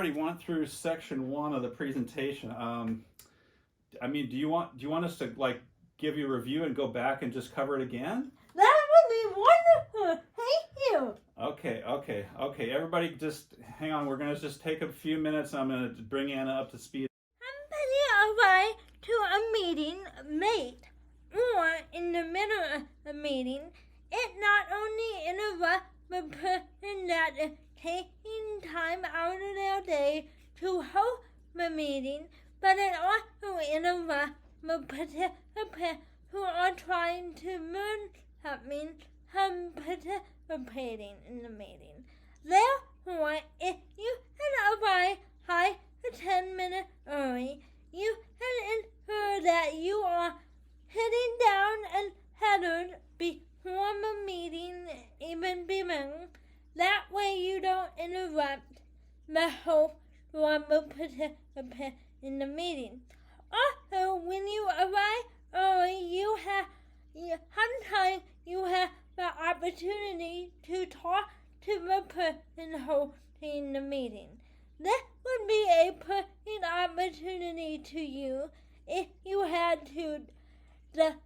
already went through section 1 of the presentation. I mean, do you want us to like give you a review and go back and just cover it again? That would be wonderful. Thank you. Okay. Everybody just hang on. We're going to just take a few minutes. I'm going to bring Anna up to speed. Somebody arrived to a meeting late or in the middle of a meeting. It not only interrupts the person that is taking time out of their day to host the meeting, but it also interrupts the participants who are trying to learn something from participating in the meeting. Therefore, if you had arrived 5 to 10 minutes early, you can ensure that you are sitting down and headed before the meeting even begins. That way you don't interrupt the host or the participant in the meeting. Also, when you arrive early, sometimes you have the opportunity to talk to the person hosting the meeting. This would be a perfect opportunity to you if you had to discuss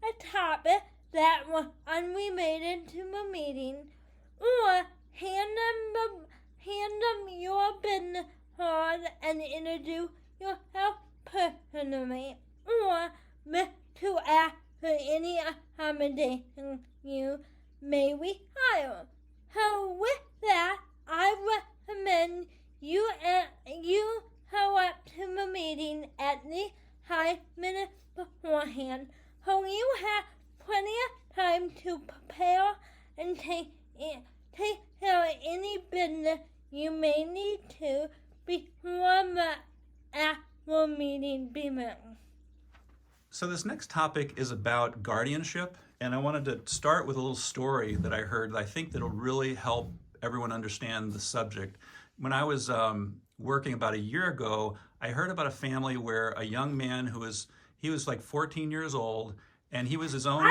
a topic that was unrelated to the meeting, or hand them your business card and introduce yourself personally, or to ask for any accommodation you may require. So with that, I recommend you show up to the meeting at least 5 minutes beforehand, so you have plenty of time to prepare and take care of any business you may need to before the actual meeting begins. So this next topic is about guardianship, and I wanted to start with a little story that I heard that I think that'll really help everyone understand the subject. When I was working about a year ago, I heard about a family where a young man he was like 14 years old, and he was his own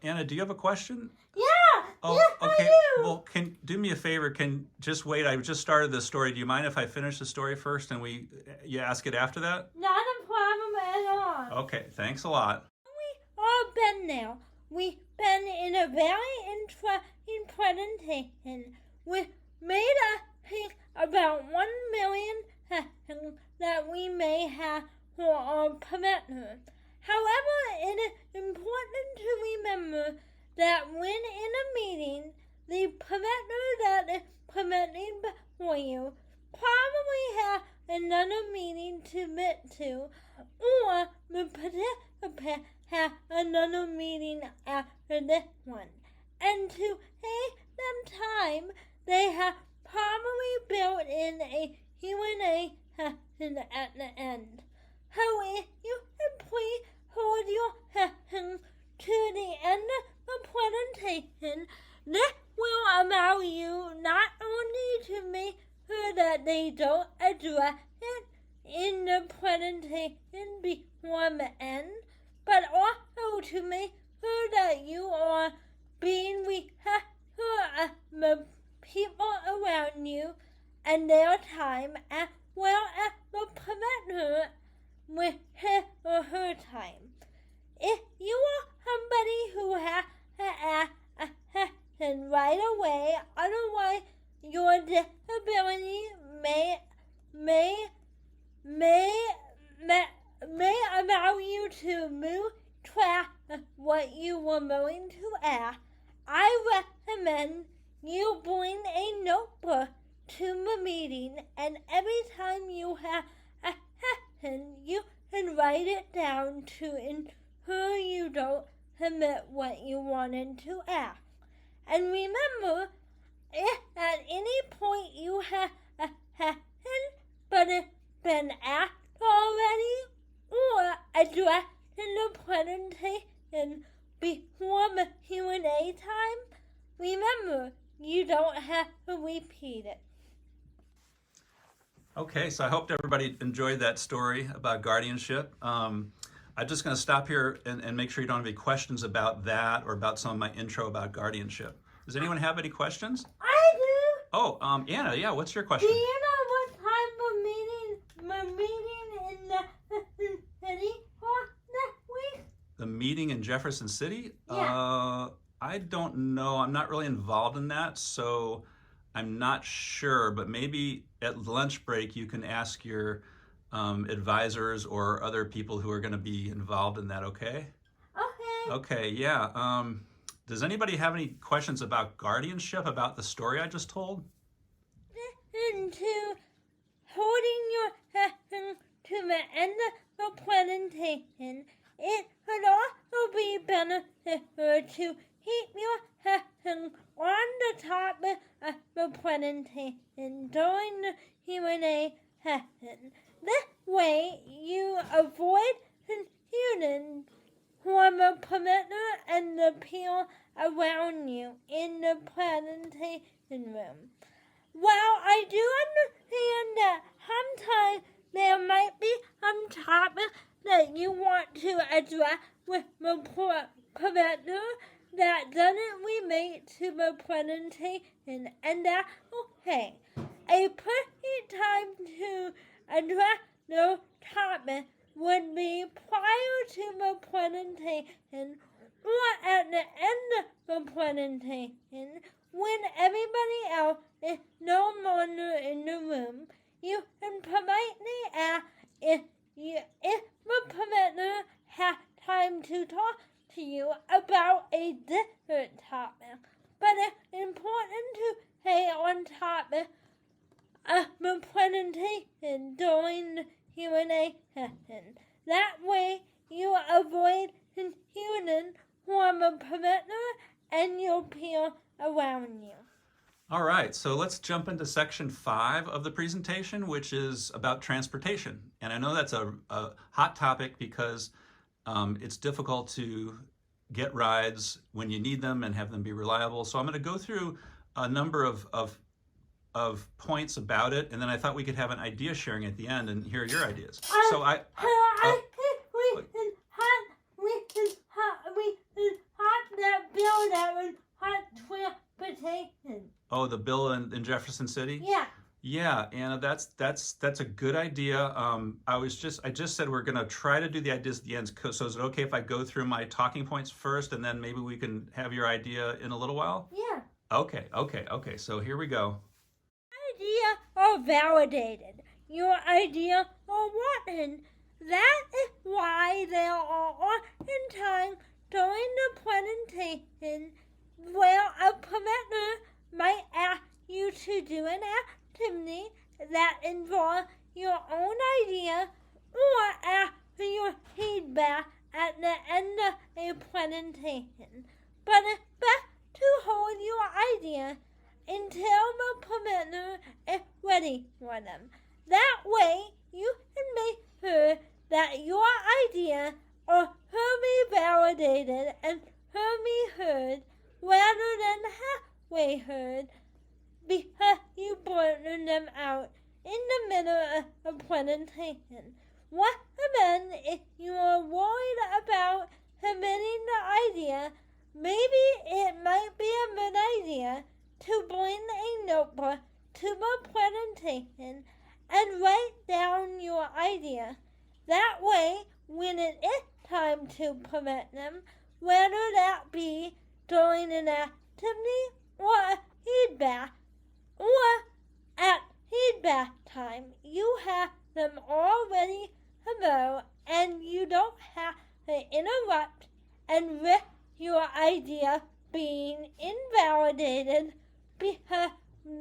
Anna, do you have a question? Yeah. Oh, yes, okay. I do. Well, do me a favor. Can just wait. I just started this story. Do you mind if I finish the story first and you ask it after that? Not a problem at all. Okay. Thanks a lot. We've all been there. We've been in a very interesting presentation which made us think about 1 million questions that we may have for our presenter. However, it is important to remember that when in a meeting, the presenter that is presenting before you probably has another meeting to admit to, or the participant has another meeting after this one. And to save them time, they have probably built in a Q&A session at the end. So if you could please hold your questions to the end of the presentation, this will allow you not only to make sure that they don't address it in the presentation before the end, but also to make sure that you are being respectful of the people around you and their time, as well as the presenter with his or her time. If you are somebody who has to ask a question right away, otherwise your disability may allow you to lose track of what you were going to ask, I recommend you bring a notebook to the meeting, and every time you have a question, you can write it down to ensure you don't forget what you wanted to ask. And remember, if at any point you have a question but it's been asked already or addressed in the presentation before the Q&A time, remember, you don't have to repeat it. Okay, so I hope everybody enjoyed that story about guardianship. I'm just going to stop here and make sure you don't have any questions about that or about some of my intro about guardianship. Does anyone have any questions? I do. Oh, Anna, yeah, what's your Do question? you know what type of meeting we're meeting in the city for next week? The meeting in Jefferson City? Yeah. I don't know. I'm not really involved in that, so I'm not sure. But maybe at lunch break you can ask your advisors or other people who are going to be involved in that, okay? Okay. Okay, yeah. Does anybody have any questions about guardianship, about the story I just told? Into holding your hand to the end of the presentation, it would also be beneficial to keep your hand on the topic of the presentation during the Q&A session. This way, you avoid confusion from the presenter and the people around you in the presentation room. While I do understand that sometimes there might be some topics that you want to address with the presenter that doesn't relate to the presentation, and that's okay. A perfect time to address those topics would be prior to the presentation or at the end of the presentation when everybody else is no longer in the room. You can politely ask if the presenter has time to talk to you about a different topic. But it's important to stay on topic of the presentation during the Q&A session. That way you avoid confusion from the presenter and your peers around you. All right, so let's jump into section 5 of the presentation, which is about transportation. And I know that's a hot topic because it's difficult to get rides when you need them and have them be reliable. So I'm going to go through a number of points about it, and then I thought we could have an idea sharing at the end and hear your ideas. So I think we can have that bill that was hot transportation. Oh, the bill in Jefferson City? Yeah. Yeah, Anna, that's a good idea. I just said we're gonna try to do the ideas at the end. So is it okay if I go through my talking points first, and then maybe we can have your idea in a little while? Yeah. Okay. So here we go. Idea are validated. Your idea are wanted. That is why there are often times during the presentation where a presenter might ask you to do an activity that involves your own idea or ask for your feedback at the end of a presentation. But it's best to hold your idea until the presenter is ready for them. That way, you can make sure that your idea are thoroughly validated and thoroughly heard rather than halfway heard because you blurted them out in the middle of a presentation. Recommend if you are worried about submitting the idea, maybe it might be a good idea to bring a notebook to the presentation and write down your idea. That way, when it is time to present them, whether that be during an activity or feedback, or at feedback time, you have them all ready to go and you don't have to interrupt and risk your idea being invalidated because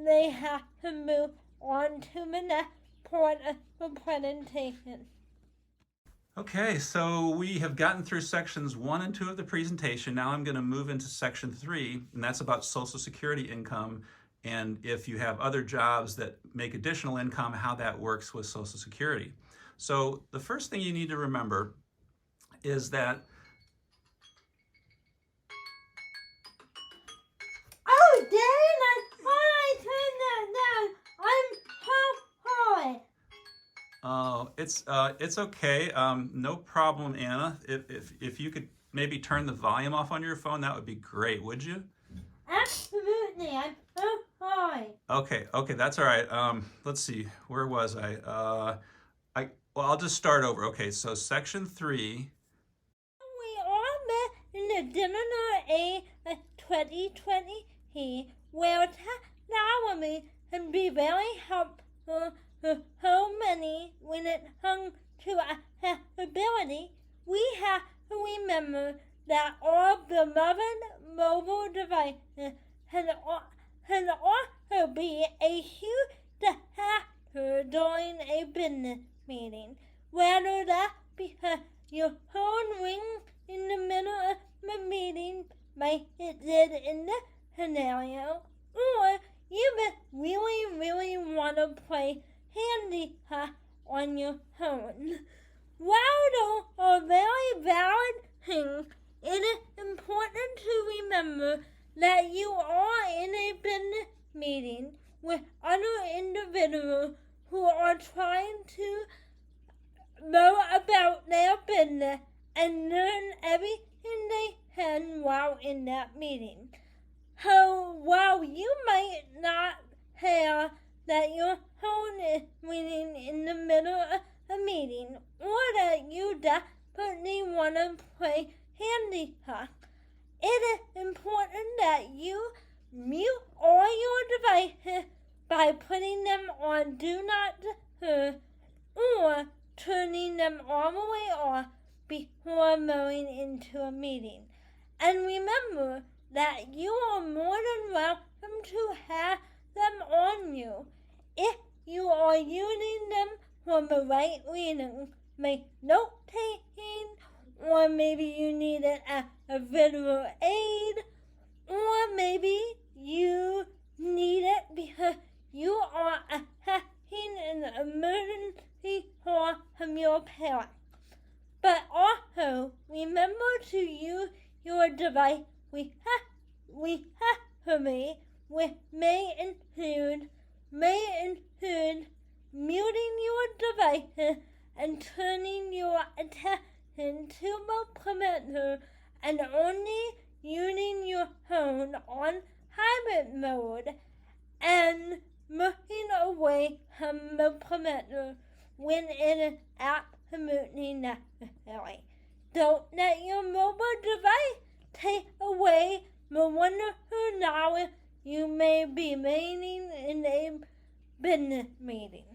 they have to move on to the next part of the presentation. Okay, so we have gotten through sections 1 and 2 of the presentation. Now I'm going to move into section 3, and that's about Social Security income, and if you have other jobs that make additional income, how that works with Social Security. So the first thing you need to remember is that Oh, Dad, I thought I turned that down. I'm so sorry. Oh, it's okay. No problem, Anna. If you could maybe turn the volume off on your phone, that would be great, would you? Absolutely, I'm so sorry. Okay, that's all right. Let's see, where was I? Well, I'll just start over. Okay, so section 3. We all met in the dinner a 2020 where technology can be very helpful for so many when it comes to accessibility. We have to remember that our beloved mobile devices can also be a huge distraction during a business meeting, whether that because your phone rings in the middle of the meeting like it did in this scenario, or you just really want to play handicap on your phone. While those are very valid things, it is important to remember that you are in a business meeting with other individuals who are trying to know about their business and learn everything they can while in that meeting. So while you might not care that your phone is ringing in the middle of a meeting, or that you desperately want to play handicap, it is important that you mute all your devices by putting them on Do Not Disturb or turning them all the way off before going into a meeting. And remember that you are more than welcome to have them on you if you are using them for the right reasons, like note-taking, or maybe you need it as a visual aid, or maybe you need it because you are assessing an emergency call from your parents. But also, remember to use your device respectfully, which may include muting your devices and turning your attention to the perimeter and only using your phone on hybrid mode and looking away from the perimeter when it is absolutely necessary. Don't let your mobile device take away the wonderful knowledge you may be gaining in a business meeting.